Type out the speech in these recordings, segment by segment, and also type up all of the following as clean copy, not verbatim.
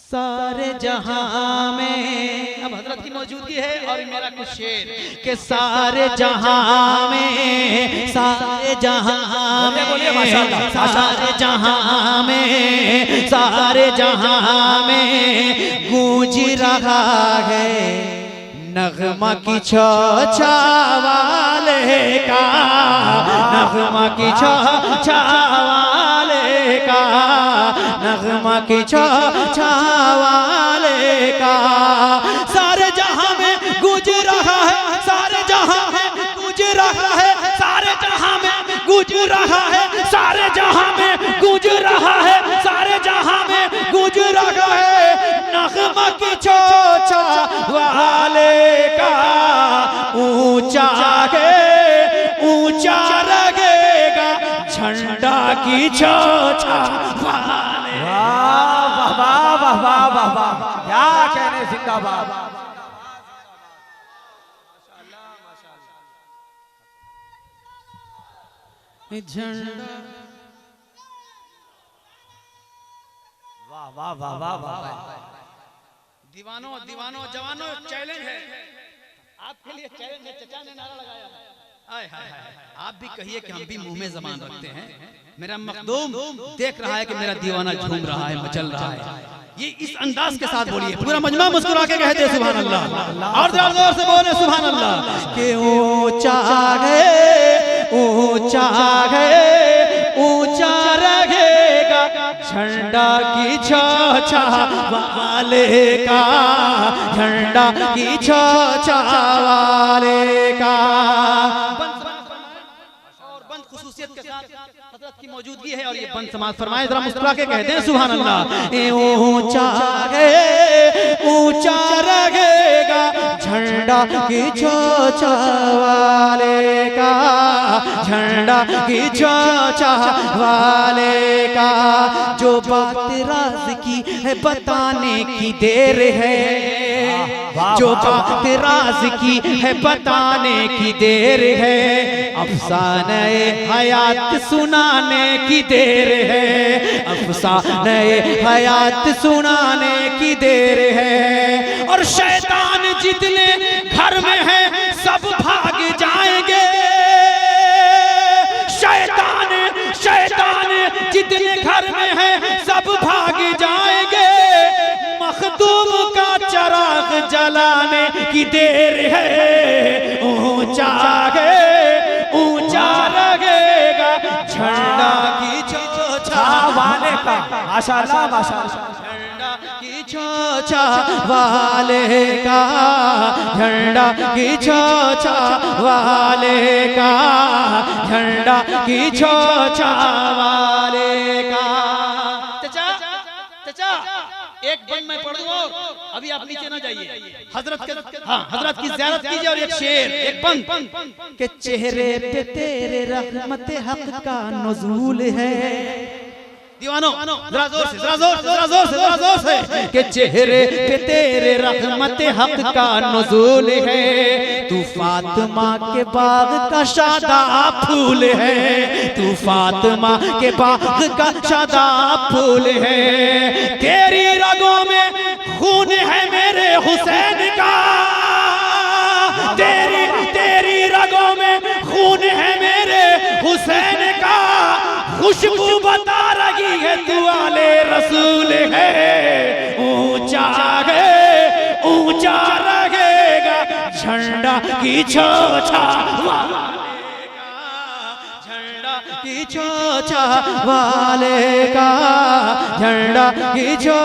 सारे जहां में, अब हजरत की मौजूदगी है और मेरा कुछ शेर के सारे जहां में, सारे जहां में, बोलिए माशाअल्लाह, सारे जहां में, सारे जहां में गूंज रहा है नगमा की छा वाले का, नगमा की छा वाले का, नगमा की छा वाले का। सारे जहां में गूंज रहा है, सारे जहां में गूंज रहा है, सारे जहां में गूंज रहा है, सारे जहां में गूंज रहा है, सारे जहां में गूंज रहा है नगमा की छा वाले का। ऊंचा है, ऊंचा लगेगा झंडा की छा वाले। वाह वाह वाह वाह वाह वाह, क्या कहने, जिंदाबाद। झंडा, वाह वाह वाह वाह वाह। दीवानों दीवानों जवानों चैलेंज है आपके लिए, चैलेंज है। चचा ने नारा लगाया है, हाय हाय हाय, आप भी कहिए कि हम भी मुंह में जबान रखते हैं। मेरा मखदूम देख रहा है कि मेरा दीवाना झूम रहा है, मचल रहा है। ये इस अंदाज के साथ बोलिए, पूरा मजमा मुस्कुरा के कहते हैं सुभान अल्लाह, और जोर से बोले सुभान अल्लाह। के ऊंचा है, ऊंचा है, ऊंचा रहेगा झंडा की छा वाले का, झंडा की छा वाले का। और बंद खुसूसियत के साथ हज़रत की मौजूदगी है और ये बंद समाज फरमाए, जरा मुस्कुरा के कहते हैं सुभान अल्लाह। ऊंचा है, ऊंचा रहेगा झंडा की छा वाले का, झंडा की छा वाले का। जो बात राज की है बताने की देर है, जो बात राज की है बताने की देर है, अफसाने हयात सुनाने की देर है, अफसाने हयात सुनाने की देर है। और शैतान जितने घर में है सब भाग जाएंगे, शैतान शैतान जितने घर में है सब भाग जाएंगे। मखदूम का चराग जलाने की देर है, ऊंचा है, ऊंचा लगेगा झंडा की छा वाले का। माशाअल्लाह माशाअल्लाह। झंडा की छा वाले का, झंडा की छा वाले का, झंडा की छा वाले का। चचा चचा एक बंद मैं पढ़ दूं, अभी आप नीचे ना जाइए। हजरत के, हाँ हजरत की ज़ियारत कीजिए और एक शेर, एक बंद के चेहरे पे तेरे रहमत हक का नुज़ूल है। दीवानों जरा जोर से, जरा जोर से, जरा जोर से, जरा जोर से, के चेहरे पे तेरे रहमत हक का नुज़ूल है। तू फातिमा के बाग का शादाब फूल है, तू फातिमा के बाग का शादाब फूल है। तेरी रगों में खून है मेरे हुसैन का, तेरी तेरी रगों में खून है मेरे हुसैन का। खुशबू बता रही है तू आले रसूल है। ऊंचा है, ऊंचा रहेगा झंडा की छा वाले का, झंडा की छा वाले का, झंडा की छा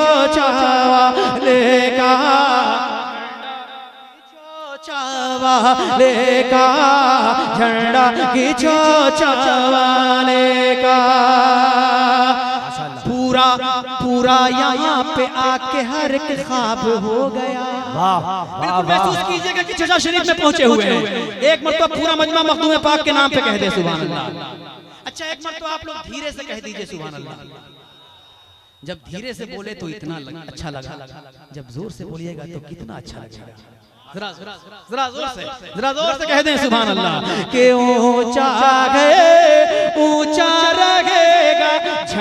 वाले का, वाले का, झंडा की छा वाले का। पूरा पूरा यहाँ पे आके हर एक ख्वाब हो गया। बिल्कुल महसूस कीजिएगा कि चचा शरीफ में पहुंचे हुए हैं। एक मरतबा पूरा मजमा मखदूम पाक के नाम पे कह दे सुभान अल्लाह। अच्छा एक मरतबा आप लोग धीरे से कह दीजिए सुभान अल्लाह। जब धीरे से बोले तो इतना अच्छा लगा, जब जोर से बोलिएगा तो कितना अच्छा लगेगा। जरा जोर से कह दें सुभान अल्लाह। के ऊंचा है, ऊंचा रहेगा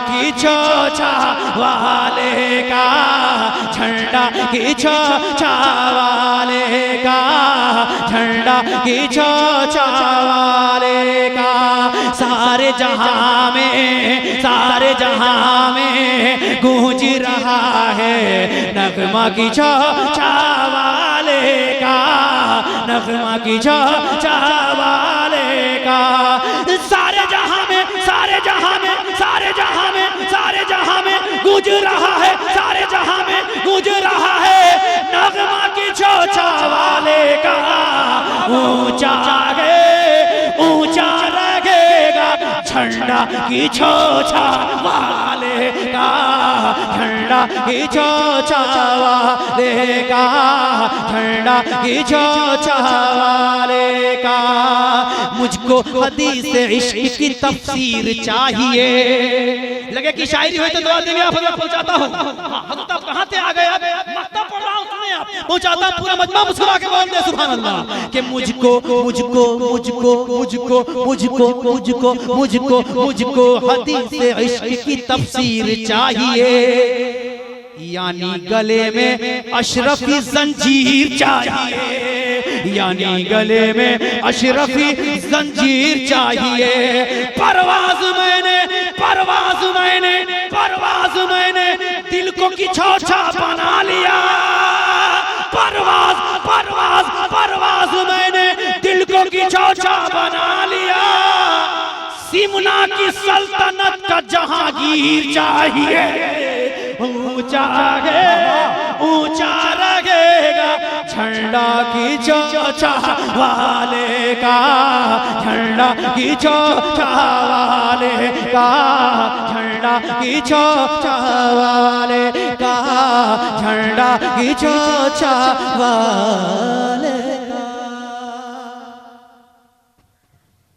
की चोचा वाले का, झंडा की चोचा वाले का, झंडा की चोचा वाले का। सारे जहां में, सारे जहां में गूंज रहा है नगमा की चोचा वाले का, नगमा की चोचा वाले का। सारे जहां में, सारे जहां में, सारे जहां में, सारे जहां में गूंज रहा है, सारे जहां में गूंज रहा है नगमा की चोचा वाले का। ऊंचा गे ऊंचा रहेगा झंडा की चोचा वाले का, झंडा की चोचा वाले का, झंडा की चोचा वाले का। मुझको हदीस इश्क की तफसीर चाहिए। लगे कि शायरी हुई तो दुआ देंगे, आप पहुंचाता हूँ। हजरत आप कहाँ से आ गए? मक्ता पढ़ रहा हूँ, सुने आप। पहुंचाता पूरा मजमा मुस्कुरा के बोल दे सुभान अल्लाह। कि मुझको मुझको मुझको मुझको मुझको मुझको मुझको मुझको हदीस इश्क की तफसीर चाहिए, यानी गले में अशरफी जंजीर चाहिए, यानी गले में अशरफी जंजीर चाहिए। परवाज मैंने, परवाज मैंने, परवाज मैंने दिल को की चोचा बना लिया। परवाज परवाज परवाज मैंने दिल को की चोचा बना लिया। सिमना की सल्तनत का जहांगीर चाहिए। ऊंचा गे ऊंचा रहेगा झंडा की चोचा वाले का, झंडा की चोचा वाले का, झंडा की चोचा वाले का, झंडा की चोचा वाले